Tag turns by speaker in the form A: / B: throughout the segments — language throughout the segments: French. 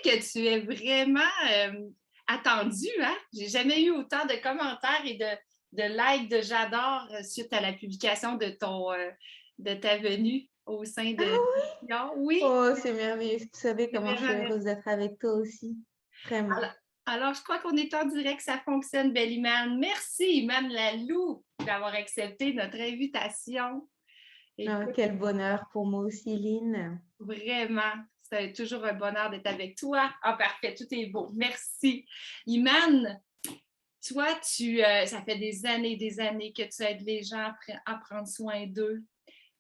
A: que tu es vraiment attendue, hein? J'ai jamais eu autant de commentaires et de likes, de j'adore suite à la publication de ta venue au sein
B: Ah
A: de
B: oui?
A: l'émission. Oui,
B: Oh, c'est merveilleux. Tu savais
A: c'est
B: comment je suis
A: vraiment
B: heureuse d'être avec toi aussi. Vraiment.
A: alors, alors, je crois qu'on est en direct, ça fonctionne, belle Iman. Merci, Iman Lalou, d'avoir accepté notre invitation.
B: Ah,
A: Écoute,
B: quel bonheur pour moi aussi, Lynn.
A: vraiment, c'est toujours un bonheur d'être avec toi. Ah, parfait, tout est beau. Merci. Iman, toi, ça fait des années que tu aides les gens à prendre soin d'eux.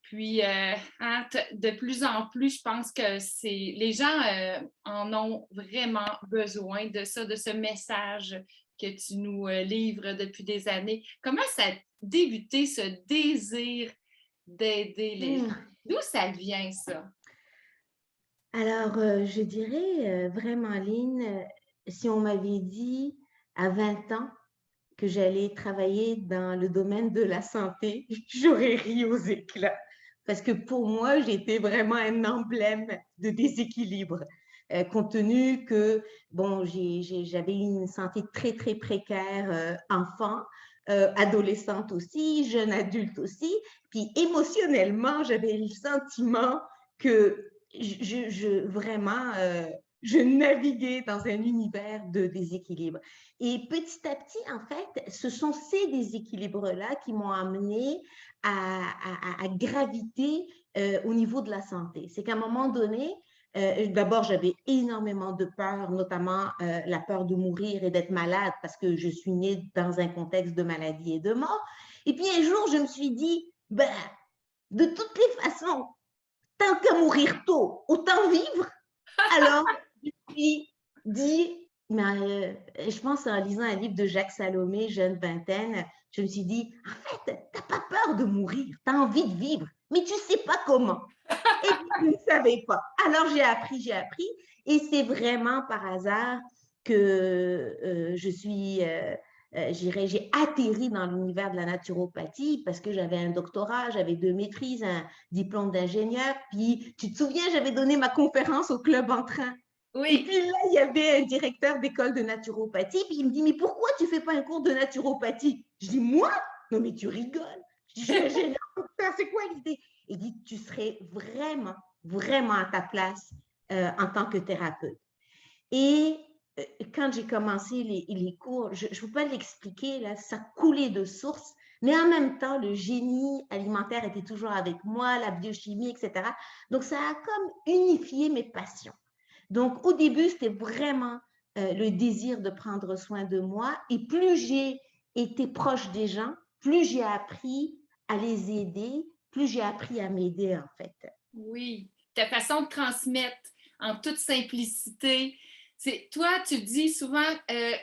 A: Puis, hein, de plus en plus, je pense que les gens en ont vraiment besoin de ça, de ce message que tu nous livres depuis des années. Comment ça a débuté, ce désir d'aider les gens?
B: Hmm.
A: D'où ça vient, ça?
B: Alors, je dirais vraiment, Lynn, si on m'avait dit à 20 ans que j'allais travailler dans le domaine de la santé, j'aurais ri aux éclats. Parce que pour moi, j'étais vraiment un emblème de déséquilibre. Compte tenu que, bon, j'avais une santé très, très précaire, enfant, adolescente aussi, jeune adulte aussi. Puis émotionnellement, j'avais le sentiment que vraiment, je naviguais dans un univers de déséquilibre. Et petit à petit, en fait, ce sont ces déséquilibres-là qui m'ont amené à graviter au niveau de la santé. C'est qu'à un moment donné, d'abord, j'avais énormément de peur, notamment la peur de mourir et d'être malade parce que je suis née dans un contexte de maladie et de mort. Et puis un jour, je me suis dit, ben, de toutes les façons, tant qu'à mourir tôt, autant vivre. Alors, je me suis dit, mais, je pense en lisant un livre de Jacques Salomé, jeune vingtaine, je me suis dit, en fait, t'as pas peur de mourir, tu as envie de vivre, mais tu sais pas comment. Et puis, je ne savais pas. Alors, j'ai appris, et c'est vraiment par hasard que j'ai atterri dans l'univers de la naturopathie parce que j'avais un doctorat, j'avais 2 maîtrises, un diplôme d'ingénieur. Puis, tu te souviens, j'avais donné ma conférence au club en train. Et
A: Oui.
B: puis là, il y avait un directeur d'école de naturopathie, puis il me dit, mais pourquoi tu fais pas un cours de naturopathie? Je dis, moi? Non, mais tu rigoles. Je dis, je suis ingénieur, c'est quoi l'idée? Il dit, tu serais vraiment, vraiment à ta place en tant que thérapeute. Et quand j'ai commencé les cours, je ne peux pas l'expliquer, là, ça coulait de source, mais en même temps, le génie alimentaire était toujours avec moi, la biochimie, etc. Donc, ça a comme unifié mes passions. Donc, au début, c'était vraiment le désir de prendre soin de moi. Et plus j'ai été proche des gens, plus j'ai appris à les aider, plus j'ai appris à m'aider, en fait.
A: Oui, ta façon de transmettre en toute simplicité. Toi, tu dis souvent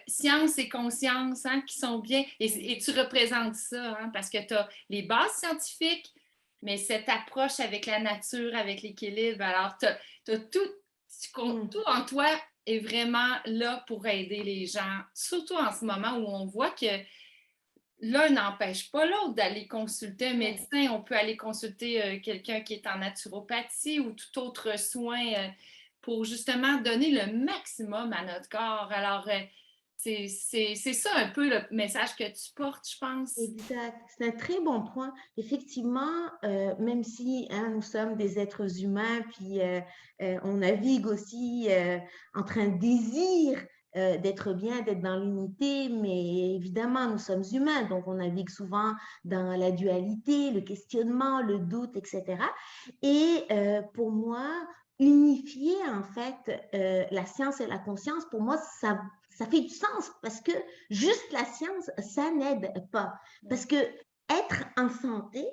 A: science et conscience hein, qui sont bien, et tu représentes ça hein, parce que tu as les bases scientifiques, mais cette approche avec la nature, avec l'équilibre. Alors, tout
B: Mm.
A: en toi est vraiment là pour aider les gens, surtout en ce moment où on voit que l'un n'empêche pas l'autre d'aller consulter un médecin. On peut aller consulter quelqu'un qui est en naturopathie ou tout autre soin pour justement donner le maximum à notre corps. Alors, c'est ça un peu le message que tu portes, je pense.
B: Exact. C'est un très bon point. Effectivement, même si hein, nous sommes des êtres humains, puis on navigue aussi entre un désir d'être bien, d'être dans l'unité, mais évidemment, nous sommes humains, donc on navigue souvent dans la dualité, le questionnement, le doute, etc. Et pour moi, unifier en fait la science et la conscience, pour moi, ça fait du sens parce que juste la science, ça n'aide pas. Parce que être en santé,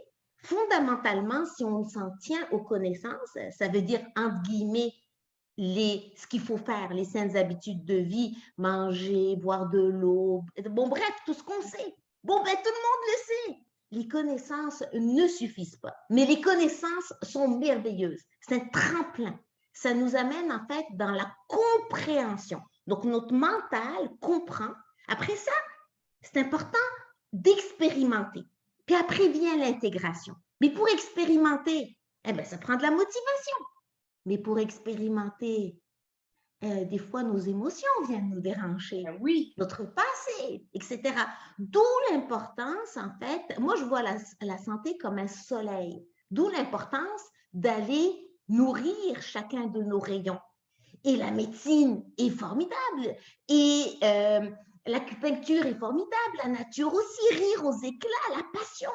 B: fondamentalement, si on s'en tient aux connaissances, ça veut dire, entre guillemets, ce qu'il faut faire, les saines habitudes de vie, manger, boire de l'eau, bon, bref, tout ce qu'on sait. Bon, ben, tout le monde le sait. Les connaissances ne suffisent pas, mais les connaissances sont merveilleuses. C'est un tremplin. Ça nous amène en fait dans la compréhension. Donc, notre mental comprend. Après ça, c'est important d'expérimenter. Puis après vient l'intégration. Mais pour expérimenter, eh ben, ça prend de la motivation. Mais pour expérimenter, des fois, nos émotions viennent nous déranger,
A: Ben oui.
B: notre passé, etc. D'où l'importance, en fait, moi, je vois la santé comme un soleil. D'où l'importance d'aller nourrir chacun de nos rayons. Et la médecine est formidable. Et l'acupuncture est formidable. La nature aussi, rire aux éclats, la passion,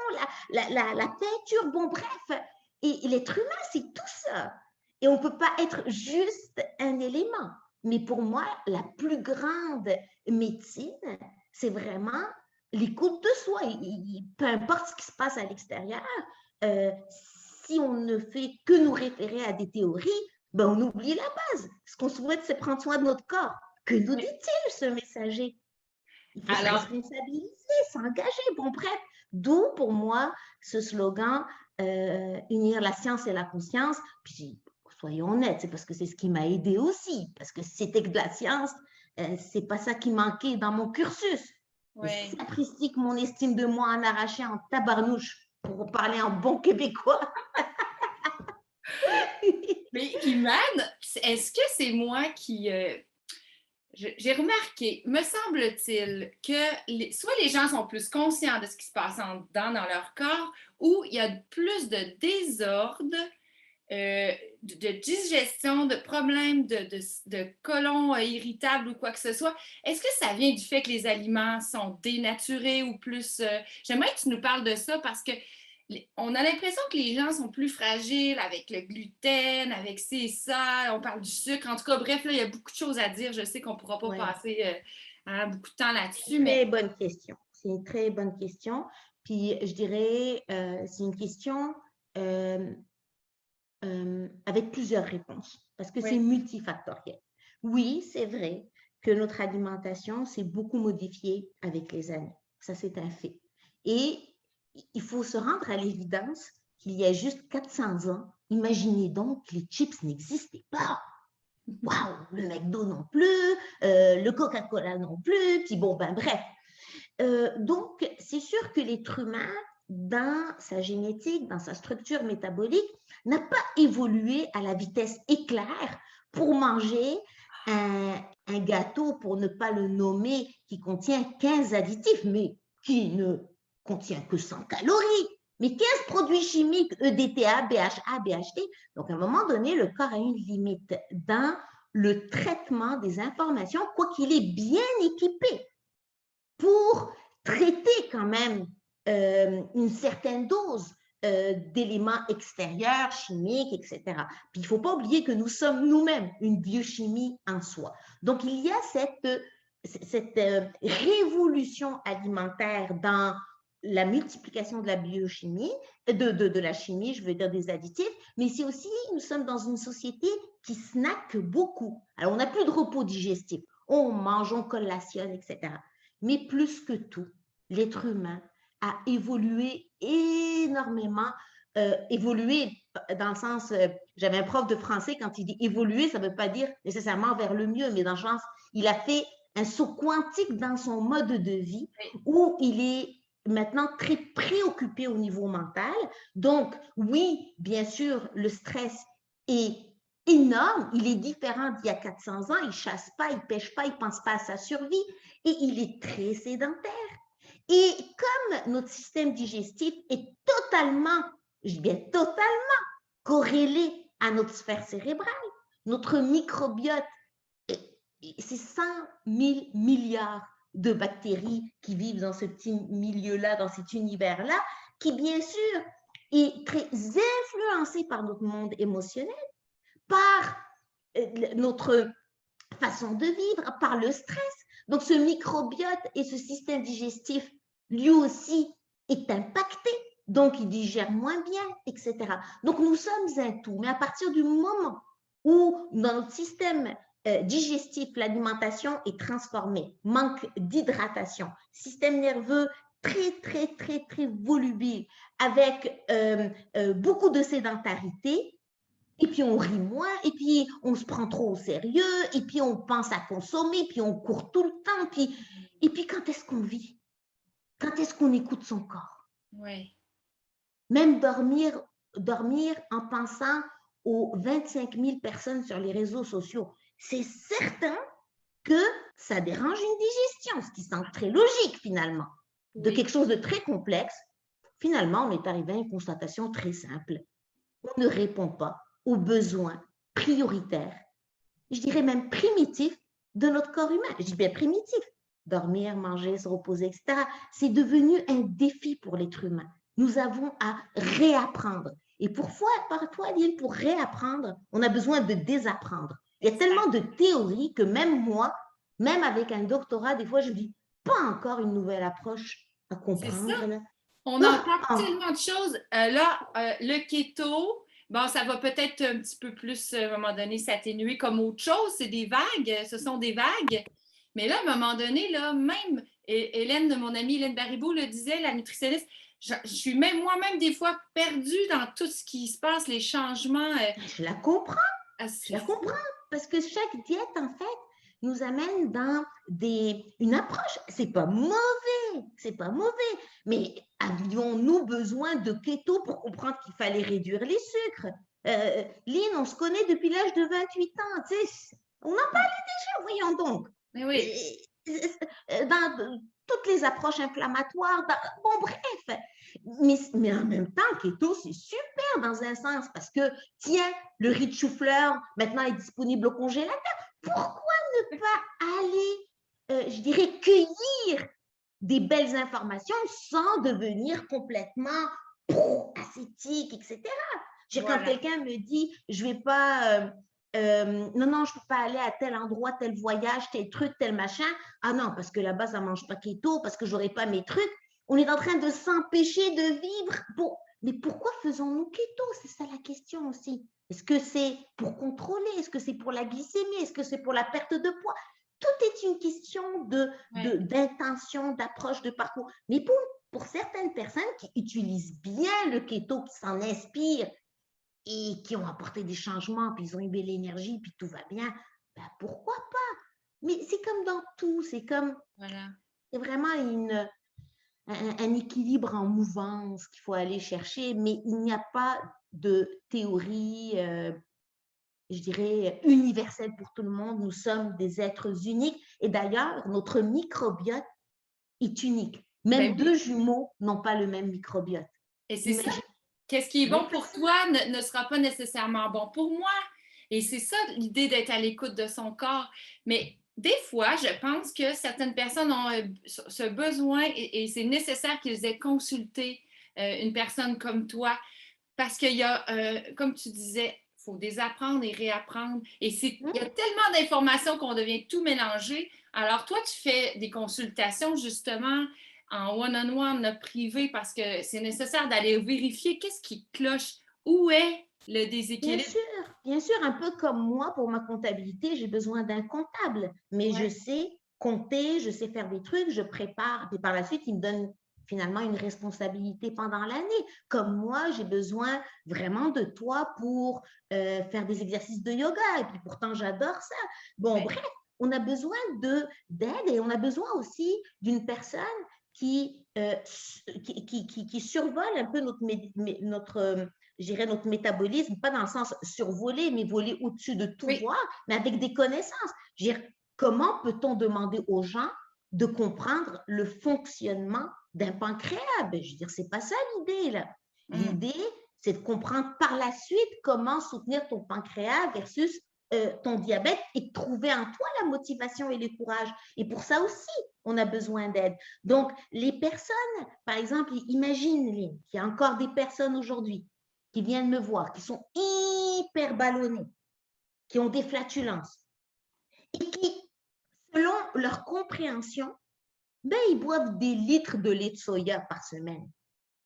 B: la peinture, bon, bref. Et l'être humain, c'est tout ça. Et on ne peut pas être juste un élément. Mais pour moi, la plus grande médecine, c'est vraiment l'écoute de soi. Peu importe ce qui se passe à l'extérieur, euh, si on ne fait que nous référer à des théories, ben on oublie la base. Ce qu'on souhaite, c'est prendre soin de notre corps. Que nous
A: Oui.
B: dit-il, ce messager? Il faut se
A: Alors,
B: responsabiliser, s'engager. Bon, bref, d'où pour moi ce slogan unir la science et la conscience. Puis, soyons honnêtes, c'est parce que c'est ce qui m'a aidé aussi. Parce que si c'était que de la science, c'est pas ça qui manquait dans mon cursus. Mais
A: oui.
B: sapristi que mon estime de moi en arrachait en tabarnouche, pour parler en bon québécois.
A: Mais Iman, est-ce que c'est moi qui... j'ai remarqué, me semble-t-il, que soit les gens sont plus conscients de ce qui se passe dans leur corps, ou il y a plus de désordre, de digestion, de problèmes de côlon irritable ou quoi que ce soit. Est-ce que ça vient du fait que les aliments sont dénaturés ou plus... J'aimerais que tu nous parles de ça parce que on a l'impression que les gens sont plus fragiles avec le gluten, avec ça, on parle du sucre. En tout cas, bref, là, il y a beaucoup de choses à dire. Je sais qu'on ne pourra pas
B: Ouais.
A: passer beaucoup de temps là-dessus, mais...
B: Très bonne question. C'est une très bonne question. Puis, je dirais, c'est une question euh, avec plusieurs réponses parce que c'est
A: Oui,
B: multifactoriel. Oui, c'est vrai que notre alimentation s'est beaucoup modifiée avec les années. Ça, c'est un fait. Et il faut se rendre à l'évidence qu'il y a juste 400 ans, imaginez donc que les chips n'existaient pas. Waouh, le McDo non plus, le Coca-Cola non plus, puis bon, ben bref. Donc, c'est sûr que l'être humain, dans sa génétique, dans sa structure métabolique, n'a pas évolué à la vitesse éclair pour manger un gâteau, pour ne pas le nommer, qui contient 15 additifs, mais qui ne contient que 100 calories. Mais 15 produits chimiques, EDTA, BHA, BHT. Donc, à un moment donné, le corps a une limite dans le traitement des informations, quoiqu'il est bien équipé pour traiter quand même une certaine dose d'éléments extérieurs, chimiques, etc. Puis il ne faut pas oublier que nous sommes nous-mêmes une biochimie en soi. Donc il y a cette révolution alimentaire dans la multiplication de la biochimie, de la chimie, je veux dire des additifs, mais c'est aussi, nous sommes dans une société qui snacke beaucoup. Alors on n'a plus de repos digestif, on mange, on collationne, etc. Mais plus que tout, l'être humain a évolué énormément, évolué dans le sens, j'avais un prof de français, quand il dit évoluer, ça ne veut pas dire nécessairement vers le mieux, mais dans le sens, il a fait un saut quantique dans son mode de vie où il est maintenant très préoccupé au niveau mental. Donc, oui, bien sûr, le stress est énorme, il est différent d'il y a 400 ans, il ne chasse pas, il ne pêche pas, il ne pense pas à sa survie et il est très sédentaire. Et comme notre système digestif est totalement, je dis bien totalement, corrélé à notre sphère cérébrale, notre microbiote, c'est 100 000 milliards de bactéries qui vivent dans ce petit milieu-là, dans cet univers-là, qui bien sûr est très influencé par notre monde émotionnel, par notre façon de vivre, par le stress. Donc, ce microbiote et ce système digestif, lui aussi, est impacté. Donc, il digère moins bien, etc. Donc, nous sommes un tout. Mais à partir du moment où, dans notre système digestif, l'alimentation est transformée, manque d'hydratation, système nerveux très, très, très, très volubile, avec beaucoup de sédentarité, et puis on rit moins, et puis on se prend trop au sérieux, et puis on pense à consommer, puis on court tout le temps, et puis quand est-ce qu'on vit? Quand est-ce qu'on écoute son corps?
A: oui.
B: Même dormir en pensant aux 25 000 personnes sur les réseaux sociaux. c'est certain que ça dérange une digestion, ce qui semble très logique finalement. De quelque chose de très complexe, finalement, on est arrivé à une constatation très simple. On ne répond pas aux besoins prioritaires, je dirais même primitifs, de notre corps humain. Je dis bien primitif. Dormir, manger, se reposer, etc. C'est devenu un défi pour l'être humain. Nous avons à réapprendre. Et parfois, Lynn, pour réapprendre, on a besoin de désapprendre. Il y a tellement de théories que même moi, même avec un doctorat, des fois, je dis, pas encore une nouvelle approche à comprendre. Là.
A: On entend tellement de choses. Le keto, bon, ça va peut-être un petit peu plus, à un moment donné, s'atténuer comme autre chose. C'est des vagues, ce sont des vagues. Mais là, à un moment donné, là, même Hélène, mon amie Hélène Baribeau le disait, la nutritionniste, je suis même moi-même des fois perdue dans tout ce qui se passe, les changements.
B: Je la comprends. Je la comprends parce que chaque diète, en fait, nous amène dans une approche. C'est pas mauvais, mais avions-nous besoin de keto pour comprendre qu'il fallait réduire les sucres? Lynn, on se connaît depuis l'âge de 28 ans, tu sais, on en parlait déjà, voyons donc.
A: Mais oui.
B: Dans toutes les approches inflammatoires, bon bref, mais en même temps, keto, c'est super dans un sens parce que, tiens, le riz de chou-fleur, maintenant, est disponible au congélateur. Pourquoi ne pas aller, je dirais, cueillir des belles informations sans devenir complètement ascétique, etc. Quand quelqu'un me dit, je ne vais pas... non, je ne peux pas aller à tel endroit, tel voyage, tel truc, tel machin. Ah non, parce que là-bas, ça ne mange pas keto, parce que je n'aurai pas mes trucs. On est en train de s'empêcher de vivre. Bon, mais pourquoi faisons-nous keto? C'est ça la question aussi. Est-ce que c'est pour contrôler? Est-ce que c'est pour la glycémie? Est-ce que c'est pour la perte de poids? Tout est une question d'intention, d'approche, de parcours. Mais pour certaines personnes qui utilisent bien le keto, qui s'en inspirent, et qui ont apporté des changements, puis ils ont eu de l'énergie, puis tout va bien, ben pourquoi pas? Mais c'est comme dans tout, c'est comme, c'est vraiment un équilibre en mouvance qu'il faut aller chercher, mais il n'y a pas de théorie, je dirais, universelle pour tout le monde. Nous sommes des êtres uniques, et d'ailleurs, notre microbiote est unique. Même deux jumeaux n'ont pas le même microbiote.
A: Et c'est ça. Qu'est-ce qui est bon pour toi ne sera pas nécessairement bon pour moi. Et c'est ça l'idée d'être à l'écoute de son corps. Mais des fois, je pense que certaines personnes ont ce besoin et c'est nécessaire qu'ils aient consulté une personne comme toi parce qu'il y a, comme tu disais, il faut désapprendre et réapprendre. Et il y a tellement d'informations qu'on devient tout mélangé. Alors, toi, tu fais des consultations justement en one-on-one privé parce que c'est nécessaire d'aller vérifier qu'est-ce qui cloche, où est le déséquilibre.
B: Bien sûr, un peu comme moi, pour ma comptabilité, j'ai besoin d'un comptable, mais je sais compter, je sais faire des trucs, je prépare, et par la suite, il me donne finalement une responsabilité pendant l'année. Comme moi, j'ai besoin vraiment de toi pour faire des exercices de yoga, et puis pourtant, j'adore ça. Bon, bref, on a besoin d'aide et on a besoin aussi d'une personne qui survole un peu notre métabolisme, pas dans le sens survoler, mais voler au-dessus de tout voir, mais avec des connaissances. Comment peut-on demander aux gens de comprendre le fonctionnement d'un pancréas? C'est pas ça l'idée, là. L'idée, c'est de comprendre par la suite comment soutenir ton pancréas versus ton diabète et de trouver en toi la motivation et le courage. Et pour ça aussi, on a besoin d'aide. Donc, les personnes, par exemple, imagine, Lynn, qu'il y a encore des personnes aujourd'hui qui viennent me voir, qui sont hyper ballonnées, qui ont des flatulences et qui, selon leur compréhension, ils boivent des litres de lait de soya par semaine.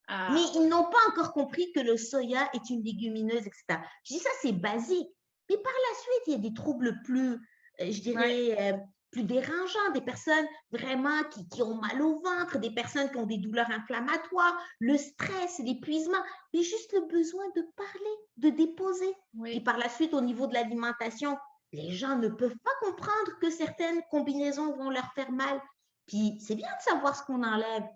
B: Mais ils n'ont pas encore compris que le soya est une légumineuse, etc. Je dis ça, c'est basique. Mais par la suite, il y a des troubles plus, je dirais, plus dérangeants, des personnes vraiment qui ont mal au ventre, des personnes qui ont des douleurs inflammatoires, le stress, l'épuisement, mais juste le besoin de parler, de déposer. Et par la suite, au niveau de l'alimentation, les gens ne peuvent pas comprendre que certaines combinaisons vont leur faire mal. Puis c'est bien de savoir ce qu'on enlève,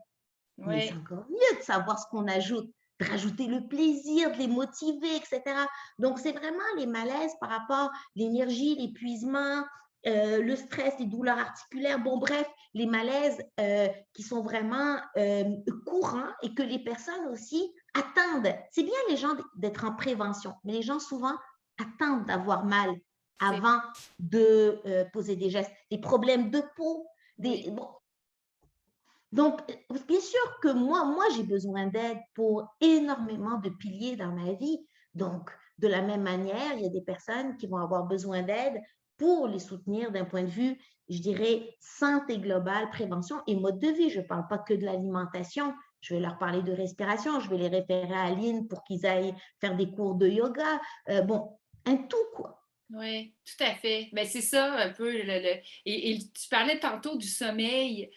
B: mais c'est encore mieux de savoir ce qu'on ajoute. de rajouter le plaisir, de les motiver, etc. Donc, c'est vraiment les malaises par rapport à l'énergie, l'épuisement, le stress, les douleurs articulaires, bon bref, les malaises qui sont vraiment courants et que les personnes aussi attendent. C'est bien les gens d'être en prévention, mais les gens souvent attendent d'avoir mal avant de poser des gestes. Des problèmes de peau, bon. Donc, bien sûr que moi j'ai besoin d'aide pour énormément de piliers dans ma vie. Donc, de la même manière, il y a des personnes qui vont avoir besoin d'aide pour les soutenir d'un point de vue, je dirais, santé globale, prévention et mode de vie. Je ne parle pas que de l'alimentation. Je vais leur parler de respiration. Je vais les référer à Aline pour qu'ils aillent faire des cours de yoga. Bon, un tout, quoi.
A: Oui, tout à fait. Mais c'est ça un peu. Et tu parlais tantôt du sommeil.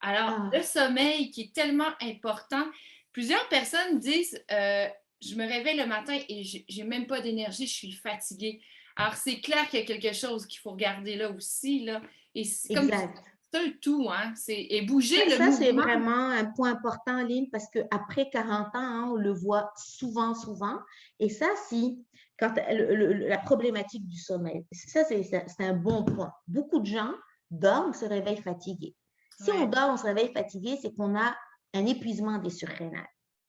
A: Alors, le sommeil qui est tellement important. Plusieurs personnes disent je me réveille le matin et j'ai même pas d'énergie, je suis fatiguée. Alors, c'est clair qu'il y a quelque chose qu'il faut regarder là aussi. Là. Et comme c'est un tout, hein? Et bouger le mouvement.
B: Ça, c'est vraiment un point important, Lynn, parce qu'après 40 ans, hein, on le voit souvent. Et ça, quand la problématique du sommeil, ça, c'est un bon point. Beaucoup de gens dorment, se réveillent fatigués. Si on dort, on se réveille fatigué, c'est qu'on a un épuisement des surrénales.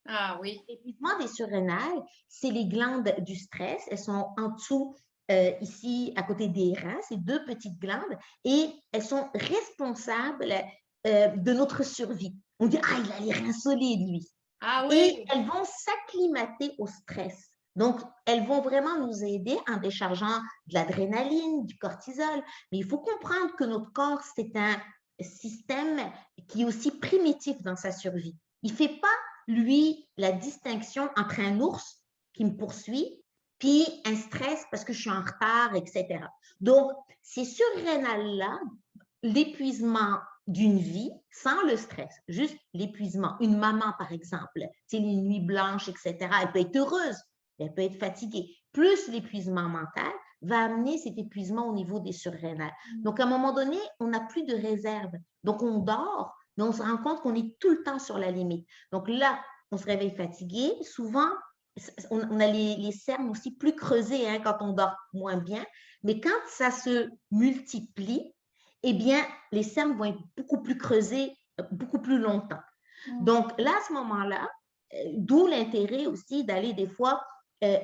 A: Ah oui.
B: L'épuisement des surrénales, c'est les glandes du stress. Elles sont en dessous, ici, à côté des reins, ces deux petites glandes, et elles sont responsables de notre survie. On dit, ah, il a les reins solides, lui.
A: Ah oui.
B: Et elles vont s'acclimater au stress. Donc, elles vont vraiment nous aider en déchargeant de l'adrénaline, du cortisol. Mais il faut comprendre que notre corps, c'est un système qui est aussi primitif dans sa survie. Il ne fait pas, lui, la distinction entre un ours qui me poursuit puis un stress parce que je suis en retard, etc. Donc, ces surrénales-là, l'épuisement d'une vie sans le stress, juste l'épuisement. Une maman, par exemple, c'est les nuits blanches, etc., elle peut être heureuse, elle peut être fatiguée. Plus l'épuisement mental va amener cet épuisement au niveau des surrénales. Donc, à un moment donné, on n'a plus de réserve. Donc, on dort, mais on se rend compte qu'on est tout le temps sur la limite. Donc là, on se réveille fatigué. Souvent, on a les cernes aussi plus creusées hein, quand on dort moins bien. Mais quand ça se multiplie, eh bien, les cernes vont être beaucoup plus creusées, beaucoup plus longtemps. Donc là, à ce moment-là, d'où l'intérêt aussi d'aller des fois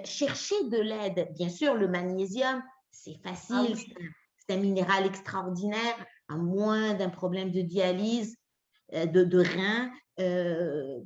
B: chercher de l'aide. Bien sûr, le magnésium, c'est facile, c'est un minéral extraordinaire, à moins d'un problème de dialyse, de rein. Le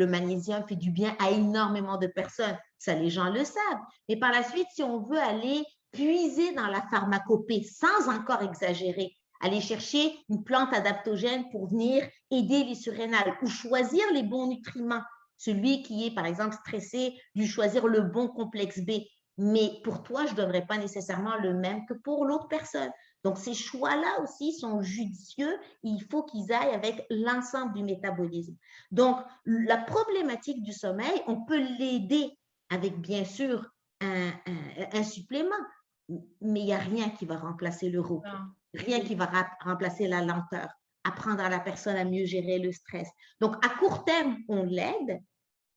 B: magnésium fait du bien à énormément de personnes. Ça, les gens le savent. Mais par la suite, si on veut aller puiser dans la pharmacopée sans encore exagérer, aller chercher une plante adaptogène pour venir aider les surrénales ou choisir les bons nutriments. Celui qui est, par exemple, stressé, lui choisir le bon complexe B. Mais pour toi, je ne donnerai pas nécessairement le même que pour l'autre personne. Donc, ces choix-là aussi sont judicieux et il faut qu'ils aillent avec l'ensemble du métabolisme. Donc, la problématique du sommeil, on peut l'aider avec, bien sûr, un supplément, mais il n'y a rien qui va remplacer le repos, rien qui va remplacer la lenteur, apprendre à la personne à mieux gérer le stress. Donc, à court terme, on l'aide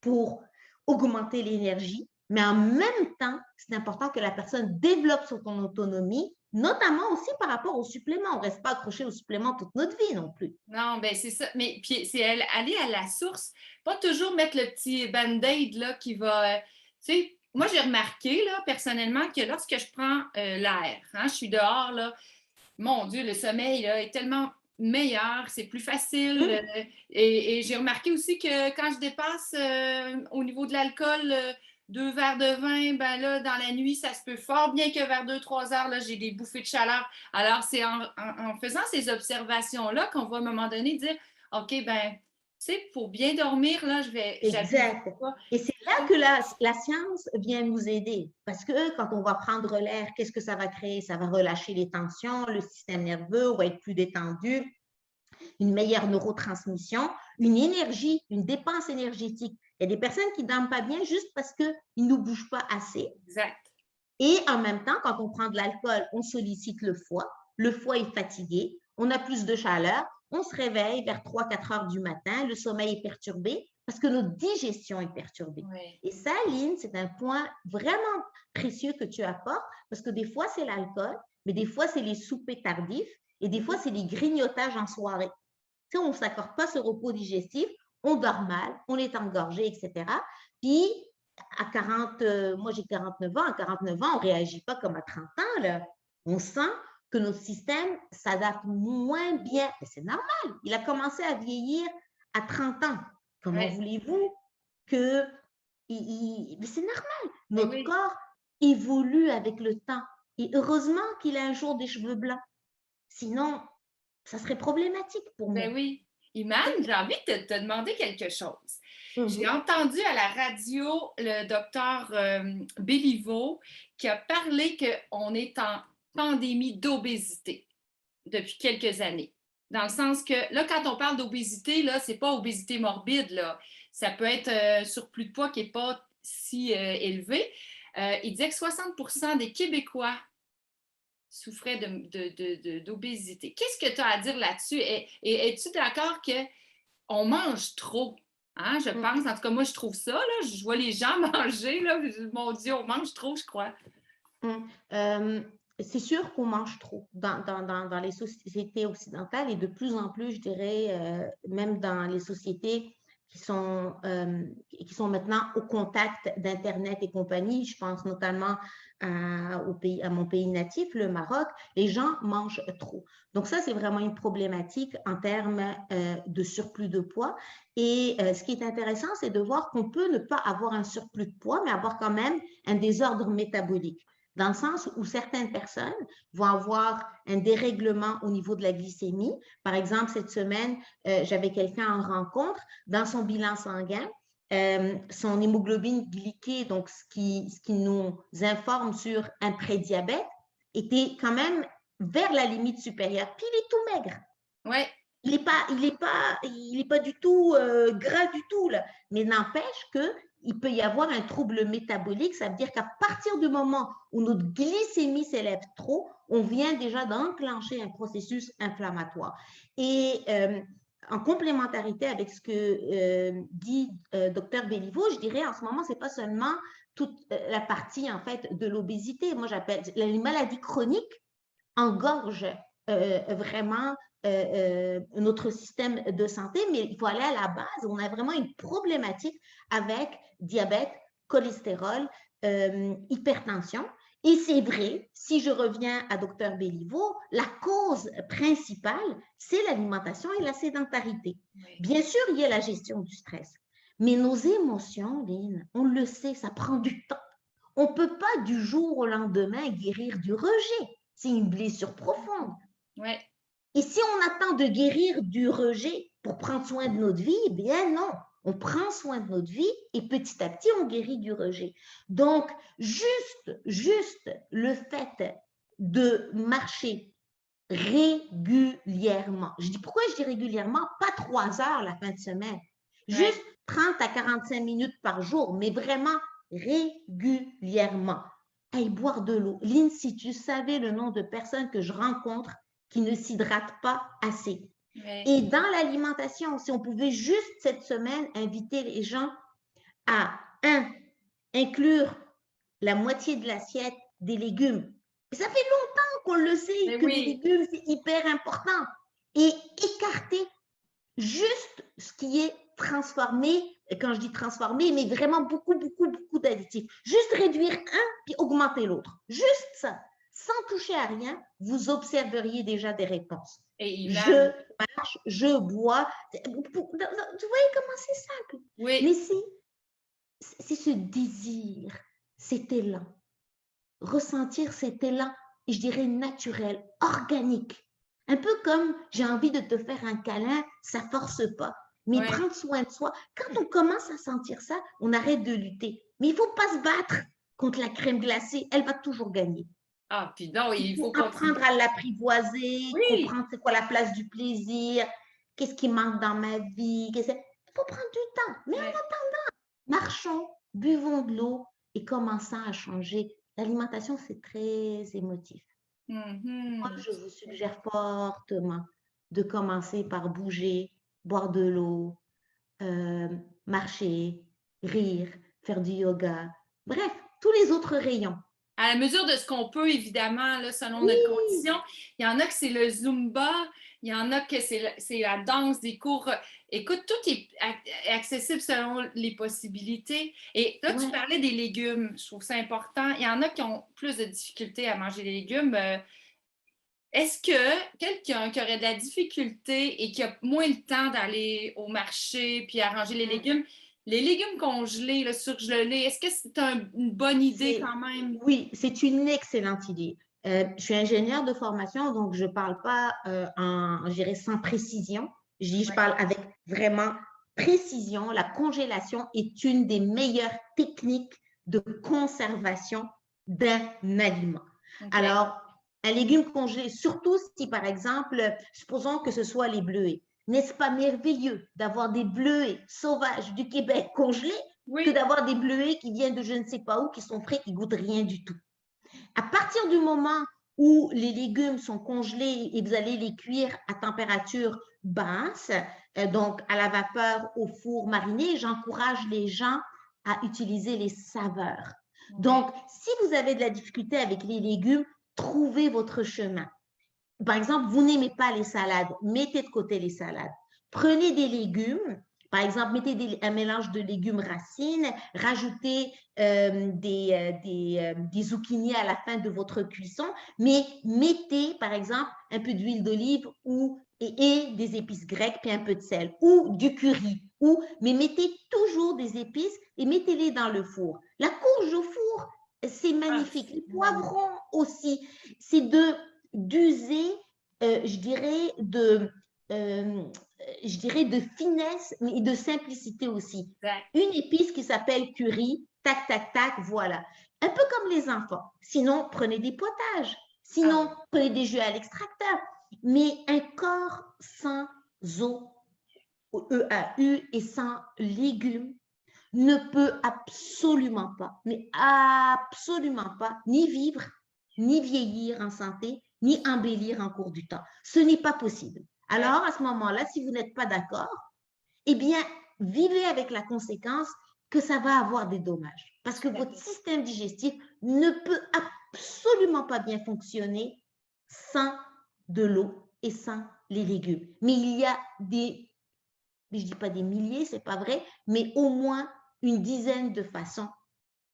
B: pour augmenter l'énergie, mais en même temps, c'est important que la personne développe son autonomie, notamment aussi par rapport aux suppléments. On ne reste pas accroché aux suppléments toute notre vie non plus.
A: Non, ben c'est ça. Mais puis c'est aller à la source, pas toujours mettre le petit band-aid là, qui va. Tu sais, moi j'ai remarqué là, personnellement que lorsque je prends l'air, hein, je suis dehors, là, mon Dieu, le sommeil là, est tellement meilleur, c'est plus facile. Et j'ai remarqué aussi que quand je dépasse au niveau de l'alcool, 2 verres de vin, ben là, dans la nuit, ça se peut fort bien que vers 2-3 heures, là, j'ai des bouffées de chaleur. Alors, c'est en faisant ces observations-là qu'on va à un moment donné dire, OK, ben, tu sais, pour bien dormir, là, je vais...
B: Exact. Et c'est là que la science vient nous aider. Parce que quand on va prendre l'air, qu'est-ce que ça va créer? Ça va relâcher les tensions, le système nerveux va être plus détendu, une meilleure neurotransmission, une énergie, une dépense énergétique. Il y a des personnes qui ne dorment pas bien juste parce qu'ils ne bougent pas assez.
A: Exact.
B: Et en même temps, quand on prend de l'alcool, on sollicite le foie est fatigué, on a plus de chaleur, on se réveille vers 3-4 heures du matin, le sommeil est perturbé parce que notre digestion est perturbée.
A: Oui.
B: Et ça, Lynn, c'est un point vraiment précieux que tu apportes, parce que des fois, c'est l'alcool, mais des fois, c'est les soupers tardifs, et des fois, c'est les grignotages en soirée. Tu sais, on ne s'accorde pas ce repos digestif, on dort mal, on est engorgé, etc. Puis, à 40, moi j'ai 49 ans, à 49 ans, on ne réagit pas comme à 30 ans, là. On sent que notre système s'adapte moins bien. Mais c'est normal, il a commencé à vieillir à 30 ans. Comment
A: Oui.
B: voulez-vous que... Mais c'est normal,
A: Ben
B: notre
A: oui.
B: corps évolue avec le temps. Et heureusement qu'il a un jour des cheveux blancs. Sinon, ça serait problématique pour
A: Ben
B: moi.
A: oui. Iman,
B: Tu sais?
A: j'ai envie de te demander quelque chose. J'ai
B: Mhm.
A: entendu à la radio le docteur Béliveau qui a parlé qu'on est en pandémie d'obésité depuis quelques années. Dans le sens que, là, quand on parle d'obésité, là, c'est pas obésité morbide, là. Ça peut être surplus de poids qui n'est pas si élevé. Il disait que 60% des Québécois souffraient d'obésité. Qu'est-ce que tu as à dire là-dessus? Et es-tu d'accord qu'on mange trop? Hein, je pense, en tout cas, moi, je trouve ça, là, je vois les gens manger, là, mon Dieu, on mange trop, je crois.
B: C'est sûr qu'on mange trop dans les sociétés occidentales et de plus en plus, je dirais, même dans les sociétés qui sont maintenant au contact d'Internet et compagnie. Je pense notamment à mon pays natif, le Maroc. Les gens mangent trop. Donc ça, c'est vraiment une problématique en termes de surplus de poids. Et ce qui est intéressant, c'est de voir qu'on peut ne pas avoir un surplus de poids, mais avoir quand même un désordre métabolique dans le sens où certaines personnes vont avoir un dérèglement au niveau de la glycémie. Par exemple, cette semaine, j'avais quelqu'un en rencontre, dans son bilan sanguin, son hémoglobine glyquée, donc ce qui nous informe sur un prédiabète, était quand même vers la limite supérieure. Puis il est tout maigre.
A: Oui.
B: Il est pas du tout gras du tout, là. Mais n'empêche qu'il peut y avoir un trouble métabolique. Ça veut dire qu'à partir du moment où notre glycémie s'élève trop, on vient déjà d'enclencher un processus inflammatoire. Et en complémentarité avec ce que dit Dr Béliveau, je dirais en ce moment, c'est pas seulement toute la partie en fait de l'obésité. Moi, j'appelle les maladies chroniques engorgent vraiment notre système de santé, mais il faut aller à la base. On a vraiment une problématique avec diabète, cholestérol, hypertension. Et c'est vrai, si je reviens à Dr Béliveau, la cause principale, c'est l'alimentation et la sédentarité.
A: Oui.
B: Bien sûr, il y a la gestion du stress, mais nos émotions, Lynn, on le sait, ça prend du temps. On ne peut pas du jour au lendemain guérir du rejet. C'est une blessure profonde.
A: Ouais.
B: Et si on attend de guérir du rejet pour prendre soin de notre vie, eh bien non. On prend soin de notre vie et petit à petit, on guérit du rejet. Donc, juste le fait de marcher régulièrement. Je dis pourquoi je dis régulièrement? Pas 3 heures la fin de semaine. Juste
A: Ouais.
B: 30 à 45 minutes par jour, mais vraiment régulièrement. Hey, boire de l'eau. Lynn, si tu savais le nombre de personnes que je rencontre qui ne s'hydratent pas assez.
A: Ouais.
B: Et dans l'alimentation, si on pouvait juste cette semaine inviter les gens à, inclure la moitié de l'assiette des légumes. Ça fait longtemps qu'on le sait
A: Mais
B: que les
A: oui.
B: légumes, c'est hyper important. Et écarter juste ce qui est transformé, et quand je dis transformé, mais vraiment beaucoup d'additifs. Juste réduire un, puis augmenter l'autre. Juste ça. Sans toucher à rien, vous observeriez déjà des réponses.
A: Et Iman.
B: Je marche, je bois. Vous voyez comment c'est simple. Mais
A: Oui.
B: c'est ce désir, cet élan. Ressentir cet élan, je dirais naturel, organique. Un peu comme j'ai envie de te faire un câlin, ça ne force pas. Mais
A: Ouais.
B: prendre soin de soi, quand on commence à sentir ça, on arrête de lutter. Mais il ne faut pas se battre contre la crème glacée, elle va toujours gagner.
A: Ah, puis non,
B: Il
A: il
B: faut
A: faut continuer.
B: apprendre à l'apprivoiser,
A: Oui.
B: comprendre c'est quoi la place du plaisir, qu'est-ce qui manque dans ma vie. Il faut prendre du temps. Mais en
A: Ouais.
B: attendant, marchons, buvons de l'eau et commençons à changer. L'alimentation, c'est très émotif. Moi,
A: Mhm.
B: je vous suggère fortement de commencer par bouger, boire de l'eau, marcher, rire, faire du yoga, bref, tous les autres rayons.
A: À la mesure de ce qu'on peut, évidemment, là, selon
B: Oui,
A: notre condition. Il y en a que c'est le Zumba, il y en a que c'est la danse, des cours. Écoute, tout est accessible selon les possibilités. Et là, tu
B: ouais.
A: parlais des légumes. Je trouve ça important. Il y en a qui ont plus de difficultés à manger des légumes. Est-ce que quelqu'un qui aurait de la difficulté et qui a moins le temps d'aller au marché puis à ranger les légumes congelés, là, surgelés, est-ce que c'est une bonne idée
B: C'est,
A: quand même?
B: oui, c'est une excellente idée. Je suis ingénieure de formation, donc je ne parle pas je dirais, sans précision. Je
A: Ouais.
B: parle avec vraiment précision. La congélation est une des meilleures techniques de conservation d'un aliment.
A: OK.
B: Alors, un légume congelé, surtout si, par exemple, supposons que ce soit les bleuets. N'est-ce pas merveilleux d'avoir des bleuets sauvages du Québec congelés que
A: Oui.
B: d'avoir des bleuets qui viennent de je ne sais pas où, qui sont frais, qui goûtent rien du tout. À partir du moment où les légumes sont congelés et vous allez les cuire à température basse, donc à la vapeur, au four mariné, j'encourage les gens à utiliser les saveurs.
A: Ouais.
B: Donc, si vous avez de la difficulté avec les légumes, trouvez votre chemin. Par exemple, vous n'aimez pas les salades, mettez de côté les salades. Prenez des légumes, par exemple, mettez un mélange de légumes racines, rajoutez des zucchinis à la fin de votre cuisson, mais mettez, par exemple, un peu d'huile d'olive et des épices grecques, puis un peu de sel, ou du curry, mais mettez toujours des épices et mettez-les dans le four. La courge au four, c'est
A: Ah,
B: magnifique. Les
A: magnifique.
B: poivrons aussi, c'est d'user, je dirais, euh, je dirais de finesse, mais de simplicité aussi.
A: Exact.
B: Une épice qui s'appelle curry, tac, tac, tac, voilà. Un peu comme les enfants. Sinon, prenez des potages.
A: Ah
B: Sinon,
A: oui.
B: prenez des jus à l'extracteur. Mais un corps sans eau, EAU, et sans légumes ne peut absolument pas, mais absolument pas, ni vivre, ni vieillir en santé, ni embellir en cours du temps. Ce n'est pas possible.
A: Ouais.
B: Alors, à ce moment-là, si vous n'êtes pas d'accord, eh bien, vivez avec la conséquence que ça va avoir des dommages. Parce que
A: Tout à
B: votre
A: fait.
B: système digestif ne peut absolument pas bien fonctionner sans de l'eau et sans les légumes. Mais il y a je ne dis pas des milliers, c'est pas vrai, mais au moins une dizaine de façons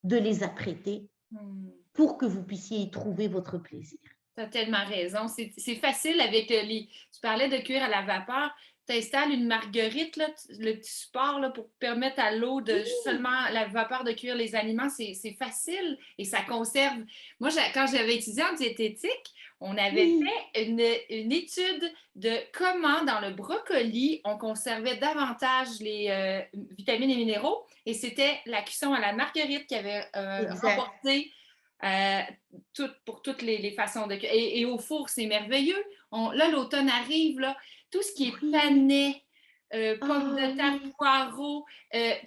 B: de les apprêter
A: Hmm.
B: pour que vous puissiez y trouver votre plaisir.
A: Tu as tellement raison. C'est facile avec les. Tu parlais de cuire à la vapeur. Tu installes une marguerite, là, le petit support là, pour permettre à l'eau de
B: Oui,
A: seulement la vapeur de cuire les aliments. C'est facile et ça conserve. Moi, quand j'avais étudié en diététique, on avait
B: oui,
A: fait une étude de comment dans le brocoli on conservait davantage les vitamines et minéraux. Et c'était la cuisson à la marguerite qui avait
B: exact.
A: remporté euh, pour toutes les façons de cuire. Et au four, c'est merveilleux. Là, l'automne arrive, là, tout ce qui est
B: Oui,
A: panais, pommes
B: ah
A: de terre,
B: oui,
A: poireaux,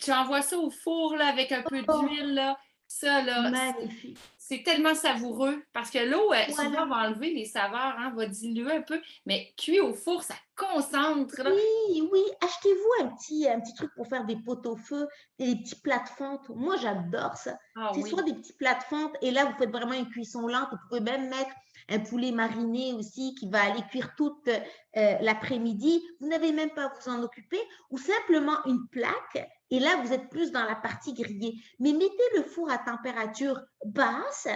A: tu envoies ça au four là, avec un peu
B: oh,
A: d'huile. Là. Ça, là,
B: magnifique.
A: c'est tellement savoureux parce que l'eau, souvent,
B: Voilà.
A: va enlever les saveurs, hein, va diluer un peu, mais cuit au four, ça concentre. Là.
B: Oui, oui, achetez-vous un petit truc pour faire des pot-au-feu et des petits plats de fente. Moi, j'adore ça.
A: Ah
B: C'est soit
A: oui.
B: des petits plats de fente et là, vous faites vraiment une cuisson lente. Vous pouvez même mettre un poulet mariné aussi qui va aller cuire toute l'après-midi. Vous n'avez même pas à vous en occuper ou simplement une plaque et là, vous êtes plus dans la partie grillée. Mais mettez le four à température basse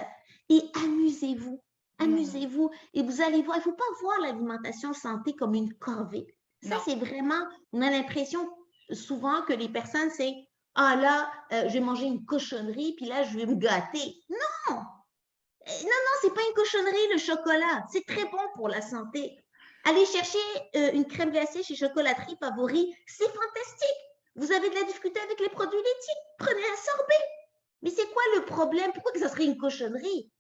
B: et amusez-vous.
A: Mm.
B: Amusez-vous et vous allez voir, il ne faut pas voir l'alimentation santé comme une corvée. Ça,
A: Non.
B: c'est vraiment, on a l'impression souvent que les personnes, c'est, ah là, je vais manger une cochonnerie, puis là, je vais me gâter. Non, non, c'est pas une cochonnerie, le chocolat. C'est très bon pour la santé. Allez chercher une crème glacée chez Chocolaterie Favori, c'est fantastique. Vous avez de la difficulté avec les produits laitiers, prenez un sorbet. Mais c'est quoi le problème? Pourquoi que ça serait une cochonnerie?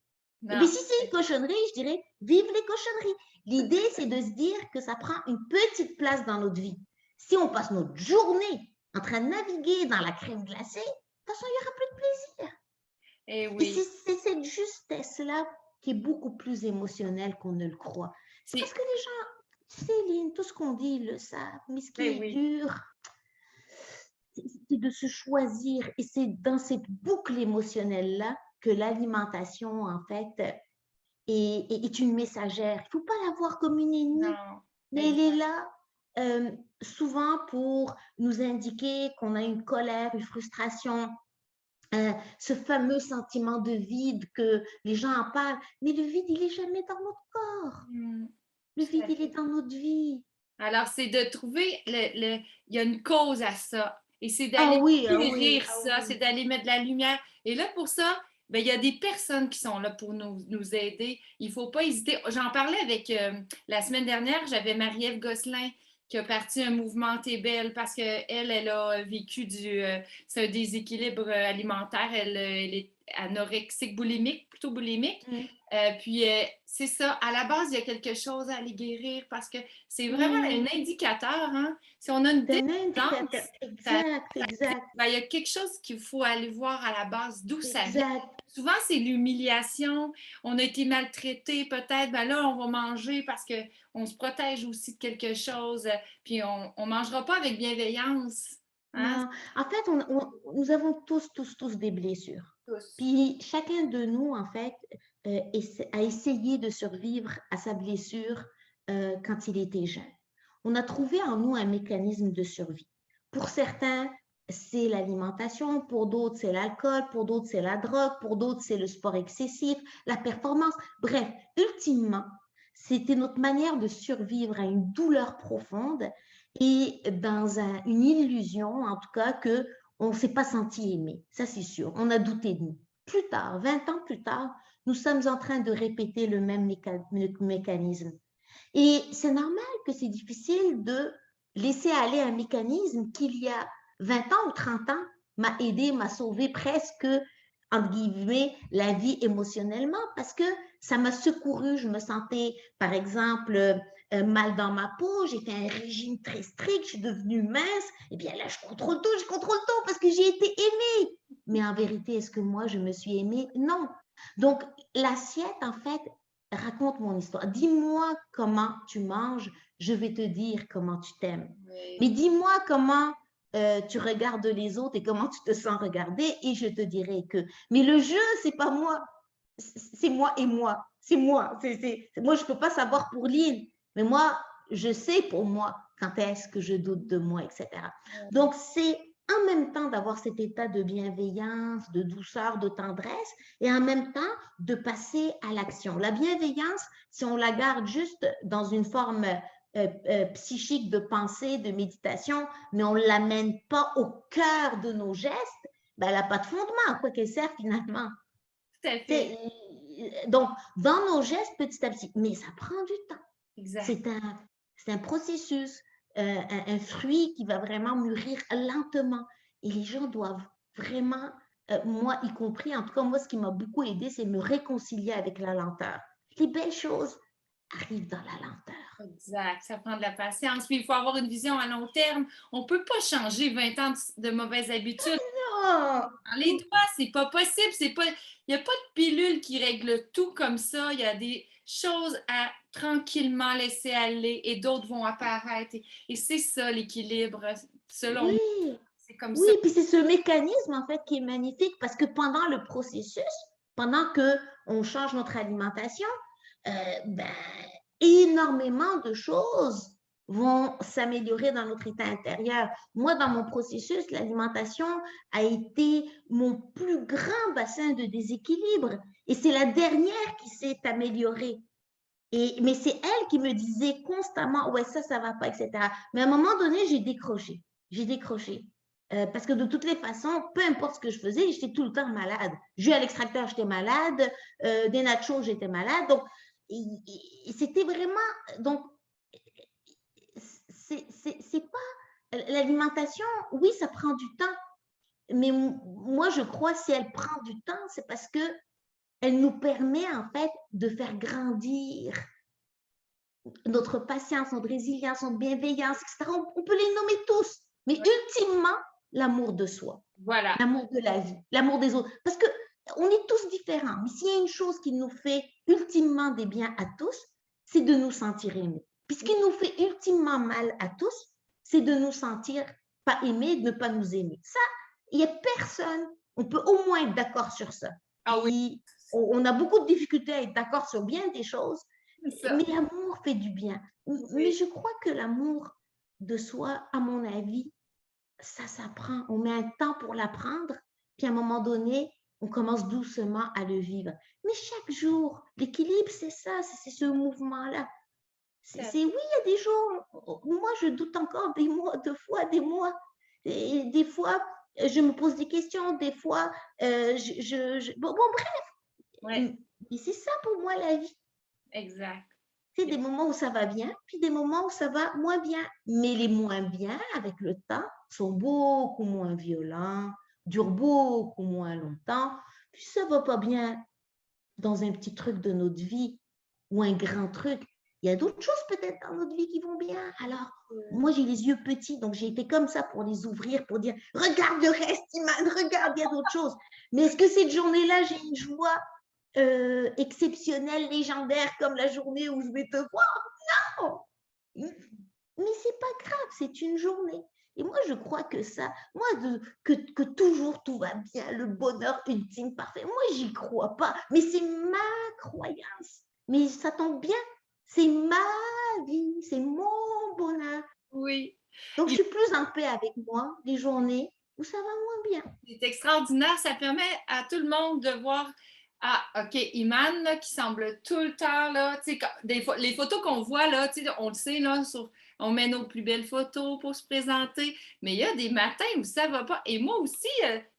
B: Eh bien,
A: Non.
B: si c'est une cochonnerie, je dirais, vive les cochonneries. L'idée, c'est de se dire que ça prend une petite place dans notre vie. Si on passe notre journée en train de naviguer dans la crème glacée, de toute façon, il n'y aura plus de plaisir.
A: Eh
B: Et
A: oui.
B: c'est cette justesse-là qui est beaucoup plus émotionnelle qu'on ne le croit. C'est parce
A: C'est.
B: que les gens, Céline, tout ce qu'on dit, ils le savent, mais ce qui
A: Eh
B: est
A: oui.
B: dur, c'est de se choisir. Et c'est dans cette boucle émotionnelle-là que l'alimentation, en fait, est une messagère. Il ne faut pas la voir comme une ennemie,
A: Non,
B: mais elle est là souvent pour nous indiquer qu'on a une colère, une frustration, ce fameux sentiment de vide que les gens en parlent. Mais le vide, il n'est jamais dans notre corps. Le
A: tout
B: vide,
A: à
B: il est
A: fait.
B: dans notre vie.
A: Alors, c'est de trouver il y a une cause à ça. Et c'est
B: Ah
A: d'aller
B: oui, ah oui,
A: guérir
B: ah
A: ça, c'est
B: oui.
A: d'aller mettre de la lumière. Et là, pour ça, ben, il y a des personnes qui sont là pour nous aider. Il ne faut pas hésiter. J'en parlais avec la semaine dernière, j'avais Marie-Ève Gosselin qui a parti un mouvement T'es belle parce qu'elle, elle a vécu c'est un déséquilibre alimentaire. Elle est anorexique boulimique, plutôt boulimique.
B: Mm.
A: Puis c'est ça, à la base, il y a quelque chose à aller guérir parce que c'est vraiment un
B: Mm.
A: indicateur. Hein? Si on a une
B: C'est un indicateur.
A: dépendance,
B: Exact, exact,
A: ben, il y a quelque chose qu'il faut aller voir à la base, d'où ça vient.
B: exact.
A: Souvent, c'est l'humiliation. On a été maltraité, peut-être. Ben là, on va manger parce qu'on se protège aussi de quelque chose. Puis on ne mangera pas avec bienveillance. Hein?
B: Non, en fait, nous avons tous des blessures.
A: Tous.
B: Puis chacun de nous, en fait, a essayé de survivre à sa blessure quand il était jeune. On a trouvé en nous un mécanisme de survie. Pour certains, c'est l'alimentation, pour d'autres, c'est l'alcool, pour d'autres, c'est la drogue, pour d'autres, c'est le sport excessif, la performance. Bref, ultimement, c'était notre manière de survivre à une douleur profonde et dans une illusion, en tout cas, qu'on ne s'est pas senti aimé. Ça, c'est sûr. On a douté de nous. Plus tard, 20 ans plus tard, nous sommes en train de répéter le même mécanisme. Et c'est normal que c'est difficile de laisser aller un mécanisme qui, il y a 20 ans ou 30 ans, m'a aidé, m'a sauvé presque, entre guillemets, la vie émotionnellement parce que ça m'a secouru. Je me sentais, par exemple, mal dans ma peau, j'ai fait un régime très strict, je suis devenue mince, et bien là, je contrôle tout parce que j'ai été aimée. Mais en vérité, est-ce que moi, je me suis aimée? Non. Donc, l'assiette, en fait, raconte mon histoire. Dis-moi comment tu manges, je vais te dire comment tu t'aimes.
A: Oui.
B: Mais dis-moi comment tu regardes les autres et comment tu te sens regarder et je te dirai que. Mais le jeu, c'est pas moi, c'est moi et moi. C'est moi. Moi, je peux pas savoir pour Lynn, mais moi, je sais pour moi quand est-ce que je doute de moi, etc. Donc, c'est en même temps d'avoir cet état de bienveillance, de douceur, de tendresse, et en même temps de passer à l'action. La bienveillance, si on la garde juste dans une forme psychique de pensée, de méditation, mais on ne l'amène pas au cœur de nos gestes, ben, elle n'a pas de fondement, à quoi qu'elle sert finalement.
A: Tout à fait.
B: Donc, dans nos gestes, petit à petit, mais ça prend du temps.
A: Exact.
B: C'est un processus, un fruit qui va vraiment mûrir lentement. Et les gens doivent vraiment, moi y compris, en tout cas, moi, ce qui m'a beaucoup aidé, c'est me réconcilier avec la lenteur. Les belles choses arrivent dans la lenteur.
A: Exact, ça prend de la patience. Puis il faut avoir une vision à long terme. On ne peut pas changer 20 ans de mauvaises habitudes.
B: Oh,
A: Dans les doigts, c'est pas possible. Il n'y a pas de pilule qui règle tout comme ça. Il y a des choses à tranquillement laisser aller et d'autres vont apparaître. Et c'est ça l'équilibre, selon moi.
B: oui,
A: C'est comme
B: oui,
A: ça.
B: puis c'est ce mécanisme en fait qui est magnifique parce que pendant le processus, pendant que on change notre alimentation, ben, énormément de choses vont s'améliorer dans notre état intérieur. Moi, dans mon processus, l'alimentation a été mon plus grand bassin de déséquilibre et c'est la dernière qui s'est améliorée. Mais c'est elle qui me disait constamment, ouais, ça va pas, etc. Mais à un moment donné, j'ai décroché. J'ai décroché. Parce que de toutes les façons, peu importe ce que je faisais, j'étais tout le temps malade. Jus à l'extracteur, j'étais malade. Des nachos, j'étais malade. Donc, c'était vraiment. Donc, c'est pas. L'alimentation, oui, ça prend du temps. Mais moi, je crois si elle prend du temps, c'est parce que elle nous permet en fait de faire grandir notre patience, notre résilience, notre bienveillance, etc. On peut les nommer tous, mais ultimement, l'amour de soi,
A: Voilà.
B: l'amour de la vie, l'amour des autres. Parce que on est tous différents, mais s'il y a une chose qui nous fait ultimement des biens à tous, c'est de nous sentir aimés. Puis ce qui nous fait ultimement mal à tous, c'est de nous sentir pas aimer, de ne pas nous aimer. Ça, il n'y a personne, on peut au moins être d'accord sur ça.
A: Ah oui,
B: Puis, on a beaucoup de difficultés à être d'accord sur bien des choses,
A: c'est ça.
B: mais l'amour fait du bien. Mais
A: Oui,
B: je crois que l'amour de soi, à mon avis, ça s'apprend. On met un temps pour l'apprendre, puis à un moment donné, on commence doucement à le vivre. Mais chaque jour, l'équilibre, c'est ça, c'est ce mouvement-là. Oui, il y a des jours, moi, je doute encore des mois, des mois. Et des fois, je me pose des questions, des fois, bon,
A: ouais,
B: bref. Mais c'est ça pour moi, la vie.
A: exact.
B: C'est des moments où ça va bien, puis des moments où ça va moins bien. Mais les moins bien, avec le temps, sont beaucoup moins violents, durent beaucoup moins longtemps. Puis ça va pas bien dans un petit truc de notre vie ou un grand truc. Il y a d'autres choses peut-être dans notre vie qui vont bien. Alors, moi, j'ai les yeux petits, donc j'ai été comme ça pour les ouvrir, pour dire, regarde le reste, Iman, regarde, il y a d'autres choses. Mais est-ce que cette journée-là, j'ai une joie exceptionnelle, légendaire, comme la journée où je vais te voir? Non! Mais c'est pas grave, c'est une journée. Et moi, je crois que ça, moi, que toujours tout va bien, le bonheur ultime, parfait, moi, j'y crois pas. Mais c'est ma croyance. Mais ça tombe bien, c'est ma vie, c'est mon bonheur.
A: Oui.
B: Donc, je suis plus en paix avec moi les journées où ça va moins bien.
A: C'est extraordinaire. Ça permet à tout le monde de voir, ah, OK, Iman, là, qui semble tout le temps, là, tu sais, les photos qu'on voit, là, tu sais, on le sait, là, on met nos plus belles photos pour se présenter, mais il y a des matins où ça va pas. Et moi aussi,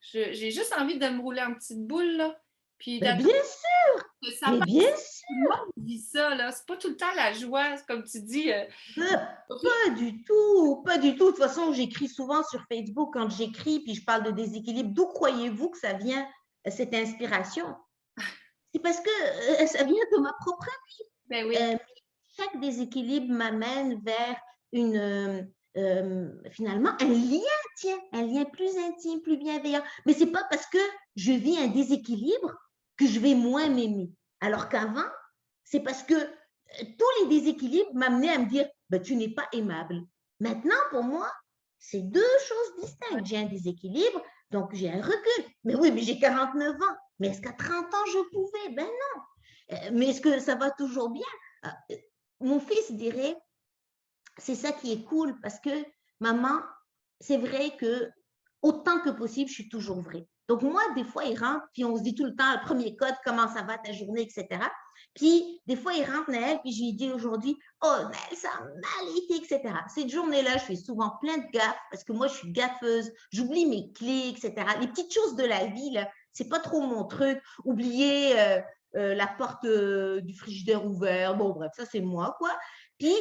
A: j'ai juste envie de me rouler en petite boule, là, puis
B: Mais
A: d'attendre
B: bien sûr,
A: que ça
B: mais bien
A: passe.
B: sûr.
A: Tout le monde vit ça, là. C'est pas tout le temps la joie, comme tu dis.
B: Pas du tout, pas du tout. De toute façon, j'écris souvent sur Facebook quand j'écris, puis je parle de déséquilibre. D'où croyez-vous que ça vient, cette inspiration? C'est parce que ça vient de ma propre vie.
A: Ben oui.
B: Chaque déséquilibre m'amène vers finalement un lien, tiens, un lien plus intime, plus bienveillant. Mais c'est pas parce que je vis un déséquilibre que je vais moins m'aimer. Alors qu'avant, c'est parce que tous les déséquilibres m'amenaient à me dire, ben, tu n'es pas aimable. Maintenant, pour moi, c'est deux choses distinctes. J'ai un déséquilibre, donc j'ai un recul. Mais oui, mais j'ai 49 ans. Mais est-ce qu'à 30 ans, je pouvais? Ben non. Mais est-ce que ça va toujours bien? Mon fils dirait, c'est ça qui est cool parce que maman, c'est vrai que autant que possible, je suis toujours vraie. Donc moi, des fois, il rentre, puis on se dit tout le temps, le premier code, comment ça va ta journée, etc. Puis des fois, il rentre, Naël, puis je lui dis aujourd'hui, oh Naël, ça a mal été, etc. Cette journée-là, je fais souvent plein de gaffes parce que moi, je suis gaffeuse, j'oublie mes clés, etc. Les petites choses de la vie, là, c'est pas trop mon truc. Oublier la porte du frigidaire ouverte, bon bref, ça c'est moi, quoi. Puis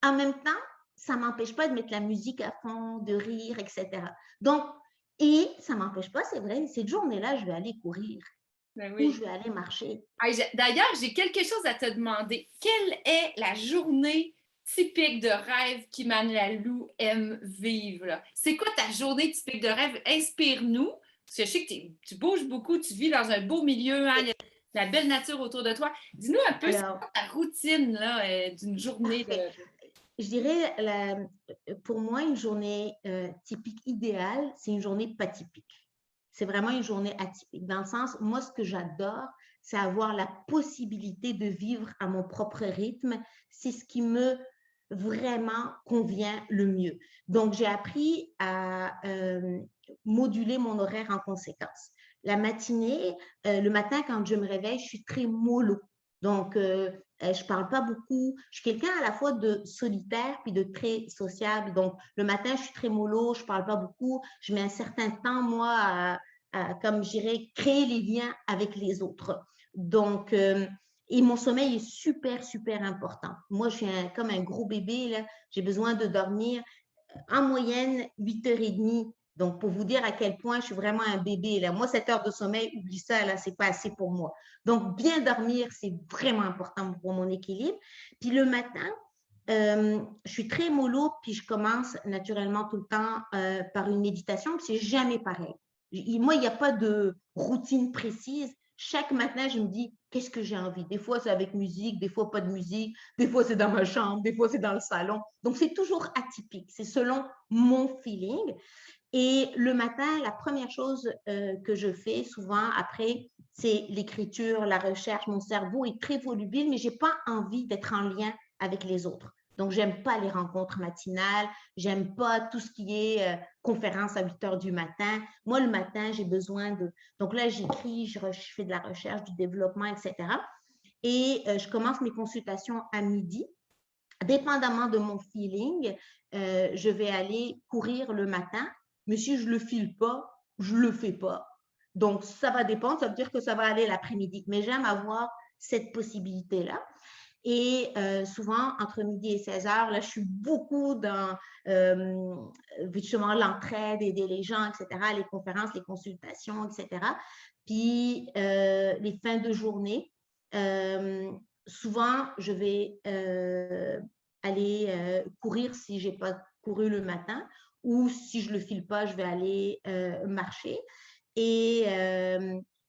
B: en même temps, ça ne m'empêche pas de mettre la musique à fond, de rire, etc. Donc, et ça ne m'empêche pas, c'est vrai, cette journée-là, je vais aller courir
A: Ben
B: ou
A: oui.
B: je vais aller marcher.
A: D'ailleurs, j'ai quelque chose à te demander. Quelle est la journée typique de rêve qu'Imane Lalou aime vivre, là? C'est quoi ta journée typique de rêve? Inspire-nous. Parce que je sais que tu bouges beaucoup, tu vis dans un beau milieu, hein, il y a la belle nature autour de toi. Dis-nous un peu, c'est
B: Alors,
A: quoi ta routine là, d'une journée
B: parfait.
A: de...
B: Je dirais, pour moi, une journée typique idéale, c'est une journée pas typique. C'est vraiment une journée atypique. Dans le sens, moi, ce que j'adore, c'est avoir la possibilité de vivre à mon propre rythme. C'est ce qui me vraiment convient le mieux. Donc, j'ai appris à moduler mon horaire en conséquence. La matinée, le matin, quand je me réveille, je suis très mollo. Donc, je ne parle pas beaucoup. Je suis quelqu'un à la fois de solitaire puis de très sociable. Donc, le matin, je suis très mollo, je ne parle pas beaucoup. Je mets un certain temps, moi, comme je dirais, créer les liens avec les autres. Donc, et mon sommeil est super, super important. Moi, je suis comme un gros bébé, là. J'ai besoin de dormir en moyenne 8h30. Donc, pour vous dire à quel point je suis vraiment un bébé, là. Moi, 7 heures de sommeil, oublie ça, là, c'est pas assez pour moi. Donc, bien dormir, c'est vraiment important pour mon équilibre. Puis le matin, je suis très mollo, puis je commence naturellement tout le temps par une méditation, puis c'est jamais pareil. Moi, il n'y a pas de routine précise. chaque matin, je me dis, qu'est-ce que j'ai envie? Des fois, c'est avec musique, des fois pas de musique, des fois, c'est dans ma chambre, des fois, c'est dans le salon. Donc, c'est toujours atypique. C'est selon mon feeling. Et le matin, la première chose que je fais souvent après, c'est l'écriture, la recherche. Mon cerveau est très volubile, mais je n'ai pas envie d'être en lien avec les autres. Donc, j'aime pas les rencontres matinales, j'aime pas tout ce qui est conférence à 8 heures du matin. Moi, le matin, j'ai besoin de… Donc là, j'écris, je fais de la recherche, du développement, etc. Et je commence mes consultations à midi. Dépendamment de mon feeling, je vais aller courir le matin, mais si je ne le file pas, je ne le fais pas. Donc, ça va dépendre, ça veut dire que ça va aller l'après-midi. Mais j'aime avoir cette possibilité-là. Et souvent, entre midi et 16 heures, là, je suis beaucoup dans justement l'entraide, aider les gens, etc., les conférences, les consultations, etc. Puis, les fins de journée, souvent, je vais aller courir si je n'ai pas couru le matin ou si je ne le file pas, je vais aller marcher. Et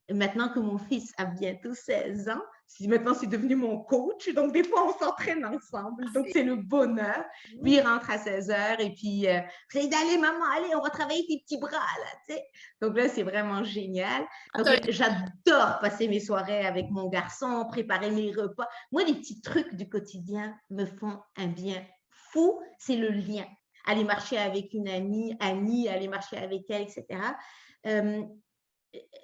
B: maintenant que mon fils a bientôt 16 ans, maintenant c'est devenu mon coach. Donc, des fois, on s'entraîne ensemble. Donc, c'est le bonheur. Lui, il rentre à 16 heures et puis, c'est d'aller, maman, allez, on va travailler tes petits bras, là, tu sais. Donc là, c'est vraiment génial. Donc, j'adore passer mes soirées avec mon garçon, préparer mes repas. Moi, les petits trucs du quotidien me font un bien fou. C'est le lien. Aller marcher avec une amie, Annie, aller marcher avec elle, etc.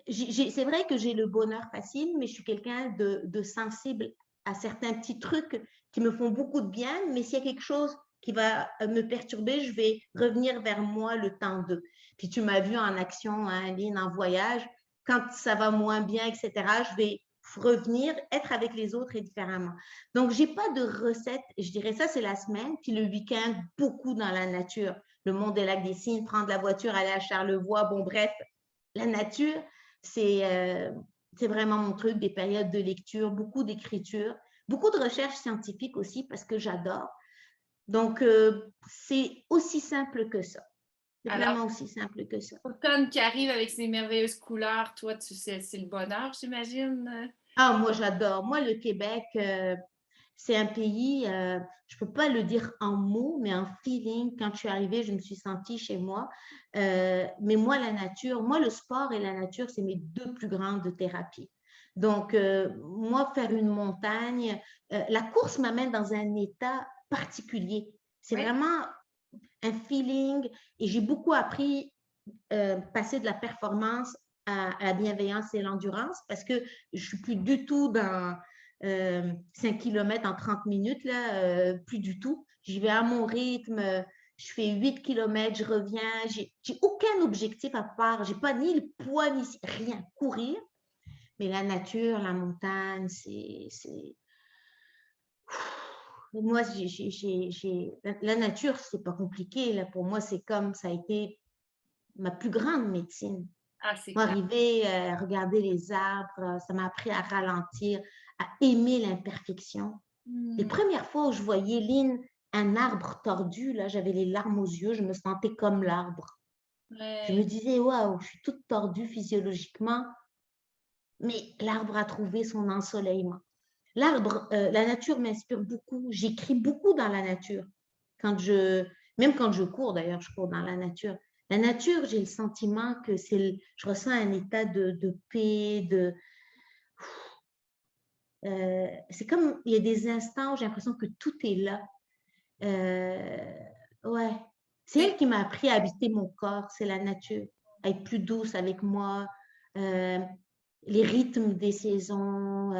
B: C'est vrai que j'ai le bonheur facile, mais je suis quelqu'un de sensible à certains petits trucs qui me font beaucoup de bien, mais s'il y a quelque chose qui va me perturber, je vais revenir vers moi le temps de. Puis tu m'as vu en action, hein, Aline, en voyage, quand ça va moins bien, etc., je vais revenir, être avec les autres et différemment. Donc, je n'ai pas de recette, je dirais ça, c'est la semaine, puis le week-end, beaucoup dans la nature. Le Mont des Lacs des Cygnes, prendre la voiture, aller à Charlevoix, bon, bref, la nature, c'est vraiment mon truc, des périodes de lecture, beaucoup d'écriture, beaucoup de recherches scientifiques aussi parce que j'adore. Donc, c'est aussi simple que ça. C'est vraiment aussi simple que ça.
A: L'automne qui arrive avec ses merveilleuses couleurs, toi, tu sais, c'est le bonheur, j'imagine?
B: Ah, moi, j'adore. Moi, le Québec, c'est un pays, je ne peux pas le dire en mots, mais en feeling. Quand je suis arrivée, je me suis sentie chez moi. Mais moi, la nature, moi, le sport et la nature, c'est mes deux plus grandes thérapies. Donc, moi, faire une montagne, la course m'amène dans un état particulier. C'est vraiment un feeling et j'ai beaucoup appris passer de la performance à la bienveillance et l'endurance parce que je ne suis plus du tout dans 5 km en 30 minutes, là, plus du tout. J'y vais à mon rythme, je fais 8 km, je reviens. J'ai aucun objectif à part, je n'ai pas ni le poids, ni rien, courir. Mais la nature, la montagne, c'est… Moi, la nature, c'est pas compliqué. Là. Pour moi, c'est comme ça a été ma plus grande médecine. Arriver à regarder les arbres, ça m'a appris à ralentir, à aimer l'imperfection. Les premières fois où je voyais, Lynn, un arbre tordu, là, j'avais les larmes aux yeux, je me sentais comme l'arbre. Je me disais, waouh, je suis toute tordue physiologiquement, mais l'arbre a trouvé son ensoleillement. L'arbre, la nature m'inspire beaucoup. J'écris beaucoup dans la nature. Même quand je cours, d'ailleurs, je cours dans la nature. La nature, j'ai le sentiment que je ressens un état de paix, c'est comme, il y a des instants où j'ai l'impression que tout est là. Ouais. C'est elle qui m'a appris à habiter mon corps, c'est la nature, à être plus douce avec moi, les rythmes des saisons.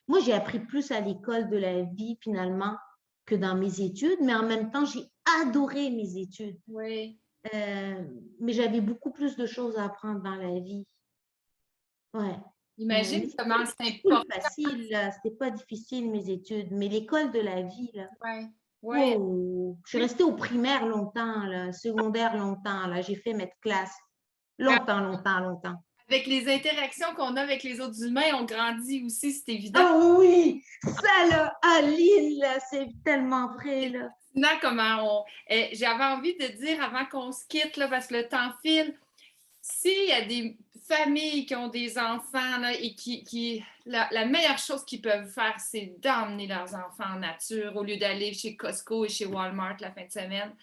B: Moi, j'ai appris plus à l'école de la vie, finalement, que dans mes études, mais en même temps, j'ai adoré mes études.
A: Oui.
B: Mais j'avais beaucoup plus de choses à apprendre dans la vie. Ouais.
A: Imagine comment c'est important.
B: C'était facile, là. C'était pas difficile, mes études, mais l'école de la vie, là.
A: Ouais. Ouais.
B: Oh, je suis restée au primaire longtemps, là, secondaire longtemps, là. J'ai fait mettre classe longtemps.
A: Avec les interactions qu'on a avec les autres humains, on grandit aussi, c'est évident.
B: Oh oui, ça là, Aline, là, c'est tellement vrai, là.
A: Comment j'avais envie de dire avant qu'on se quitte, là, parce que le temps file, s'il y a des familles qui ont des enfants là, et la meilleure chose qu'ils peuvent faire, c'est d'emmener leurs enfants en nature au lieu d'aller chez Costco et chez Walmart la fin de semaine.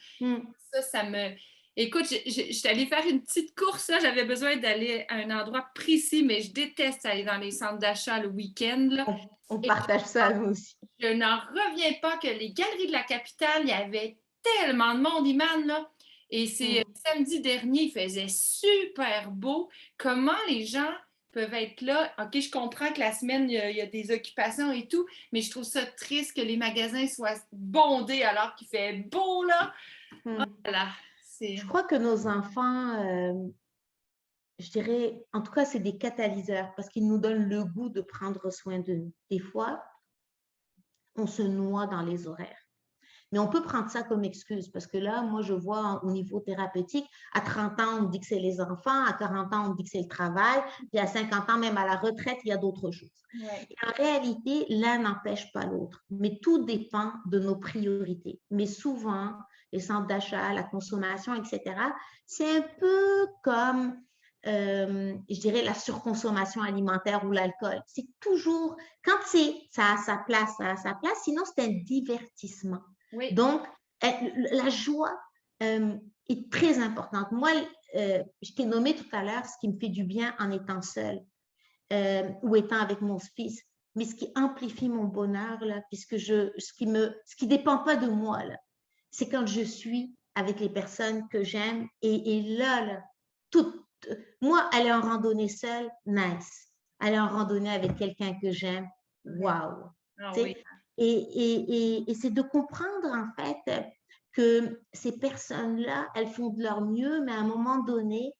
A: Ça me... Écoute, j'étais allée faire une petite course, là. J'avais besoin d'aller à un endroit précis, mais je déteste aller dans les centres d'achat le week-end. Là.
B: On partage ça, nous aussi.
A: Je n'en reviens pas que les galeries de la capitale, il y avait tellement de monde, Iman, là. Et c'est samedi dernier, il faisait super beau. Comment les gens peuvent être là? OK, je comprends que la semaine, il y a des occupations et tout, mais je trouve ça triste que les magasins soient bondés alors qu'il fait beau, là. Voilà.
B: Je crois que nos enfants, je dirais, en tout cas, c'est des catalyseurs parce qu'ils nous donnent le goût de prendre soin de nous. Des fois, on se noie dans les horaires. Mais on peut prendre ça comme excuse parce que là, moi, je vois au niveau thérapeutique, à 30 ans, on me dit que c'est les enfants, à 40 ans, on me dit que c'est le travail, puis à 50 ans, même à la retraite, il y a d'autres choses.
A: Ouais.
B: Et en réalité, l'un n'empêche pas l'autre, mais tout dépend de nos priorités. Mais souvent, les centres d'achat, la consommation, etc., c'est un peu comme, je dirais, la surconsommation alimentaire ou l'alcool. C'est toujours, quand ça a sa place, ça a sa place, sinon c'est un divertissement.
A: Oui.
B: Donc, la joie est très importante. Moi, je t'ai nommé tout à l'heure ce qui me fait du bien en étant seule ou étant avec mon fils. Mais ce qui amplifie mon bonheur, là, puisque ce qui dépend pas de moi, là, c'est quand je suis avec les personnes que j'aime. Et là, moi, aller en randonnée seule, nice. Aller en randonnée avec quelqu'un que j'aime, waouh.
A: Oui.
B: Et c'est de comprendre, en fait, que ces personnes-là, elles font de leur mieux, mais à un moment donné,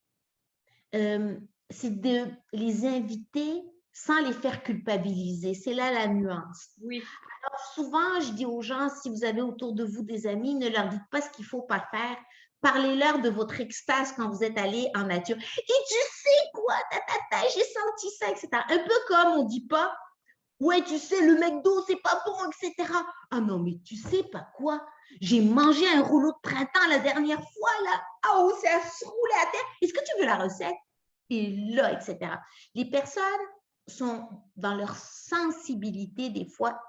B: c'est de les inviter sans les faire culpabiliser. C'est là la nuance.
A: Oui.
B: Alors, souvent, je dis aux gens, si vous avez autour de vous des amis, ne leur dites pas ce qu'il ne faut pas faire. Parlez-leur de votre extase quand vous êtes allé en nature. Et tu sais quoi, j'ai senti ça, etc. Un peu comme on ne dit pas, ouais, tu sais, le McDo, c'est pas bon, etc. Ah non, mais tu sais pas quoi? J'ai mangé un rouleau de printemps la dernière fois, là. Ah, oh, ça se roulait à terre. Est-ce que tu veux la recette? Et là, etc. Les personnes sont dans leur sensibilité, des fois,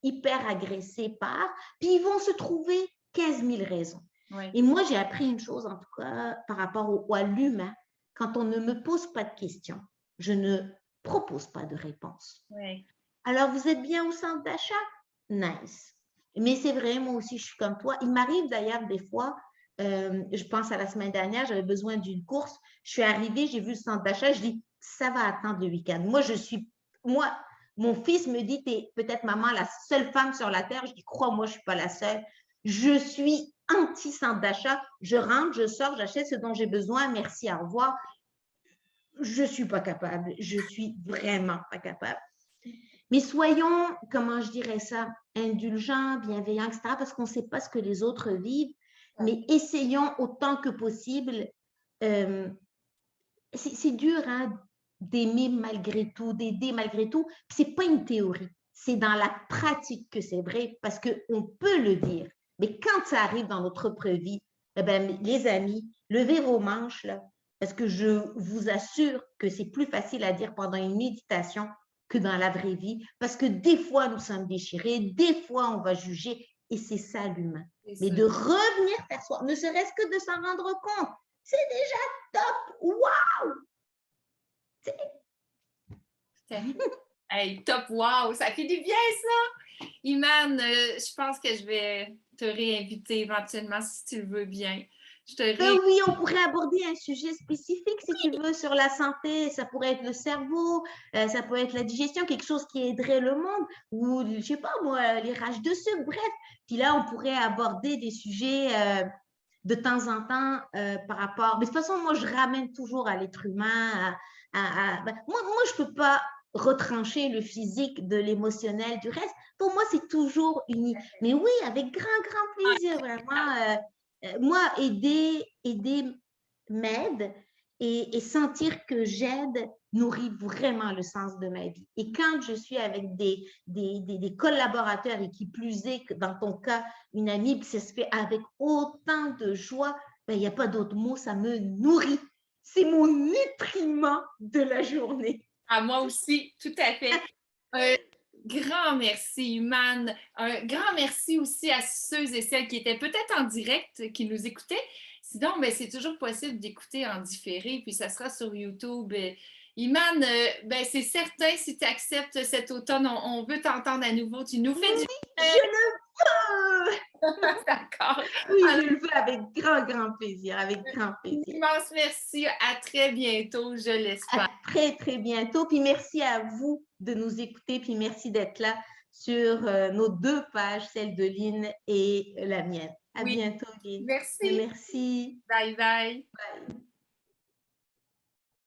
B: hyper agressées par, puis ils vont se trouver 15 000 raisons.
A: Oui.
B: Et moi, j'ai appris une chose, en tout cas, par rapport à l'humain. Quand on ne me pose pas de questions, je ne propose pas de réponse.
A: Oui.
B: Alors, vous êtes bien au centre d'achat? Nice. Mais c'est vrai, moi aussi, je suis comme toi. Il m'arrive d'ailleurs des fois, je pense à la semaine dernière, j'avais besoin d'une course. Je suis arrivée, j'ai vu le centre d'achat, je dis, ça va attendre le week-end. Moi, mon fils me dit, t'es peut-être maman la seule femme sur la terre. Je dis, crois-moi, je ne suis pas la seule. Je suis anti-centre d'achat. Je rentre, je sors, j'achète ce dont j'ai besoin. Merci, au revoir. Je ne suis pas capable. Je suis vraiment pas capable. Mais soyons, comment je dirais ça, indulgents, bienveillants, etc., parce qu'on ne sait pas ce que les autres vivent, mais essayons autant que possible. C'est dur, hein, d'aimer malgré tout, d'aider malgré tout. Ce n'est pas une théorie, c'est dans la pratique que c'est vrai, parce qu'on peut le dire. Mais quand ça arrive dans notre propre vie, eh bien, les amis, levez vos manches, là, parce que je vous assure que c'est plus facile à dire pendant une méditation que dans la vraie vie, parce que des fois, nous sommes déchirés, des fois, on va juger, et c'est ça l'humain. Mais de revenir vers soi, ne serait-ce que de s'en rendre compte, c'est déjà top! Wow!
A: Hey, top, wow! Ça fait du bien, ça! Iman, je pense que je vais te réinviter éventuellement si tu le veux bien.
B: Oui, on pourrait aborder un sujet spécifique, si tu veux, sur la santé. Ça pourrait être le cerveau, ça pourrait être la digestion, quelque chose qui aiderait le monde, ou, je ne sais pas moi, les rages de sucre, bref. Puis là, on pourrait aborder des sujets de temps en temps par rapport… Mais de toute façon, moi, je ramène toujours à l'être humain. Moi, je ne peux pas retrancher le physique de l'émotionnel du reste. Pour moi, c'est toujours uni. Mais oui, avec grand plaisir, vraiment. Moi, aider m'aide et sentir que j'aide nourrit vraiment le sens de ma vie. Et quand je suis avec des collaborateurs et qui plus est, que dans ton cas, une amie, puis ça se fait avec autant de joie, ben, il n'y a pas d'autre mot, ça me nourrit. c'est mon nutriment de la journée.
A: À moi aussi, tout à fait. Un grand merci, Iman. Un grand merci aussi à ceux et celles qui étaient peut-être en direct, qui nous écoutaient. Sinon, ben, c'est toujours possible d'écouter en différé, puis ça sera sur YouTube. Iman, ben, c'est certain, si tu acceptes cet automne, on veut t'entendre à nouveau. Tu nous fais
B: Oui,
A: du
B: je le veux!
A: d'accord.
B: Oui,
A: Alors,
B: je le veux avec grand, grand plaisir, avec grand
A: un
B: plaisir.
A: immense merci. À très bientôt, je l'espère.
B: À très, très bientôt. Puis merci à vous de nous écouter. Puis merci d'être là sur nos deux pages, celle de Lynn et la mienne. À
A: Oui,
B: bientôt, Lynn.
A: merci.
B: Merci.
A: Bye bye.
B: Bye.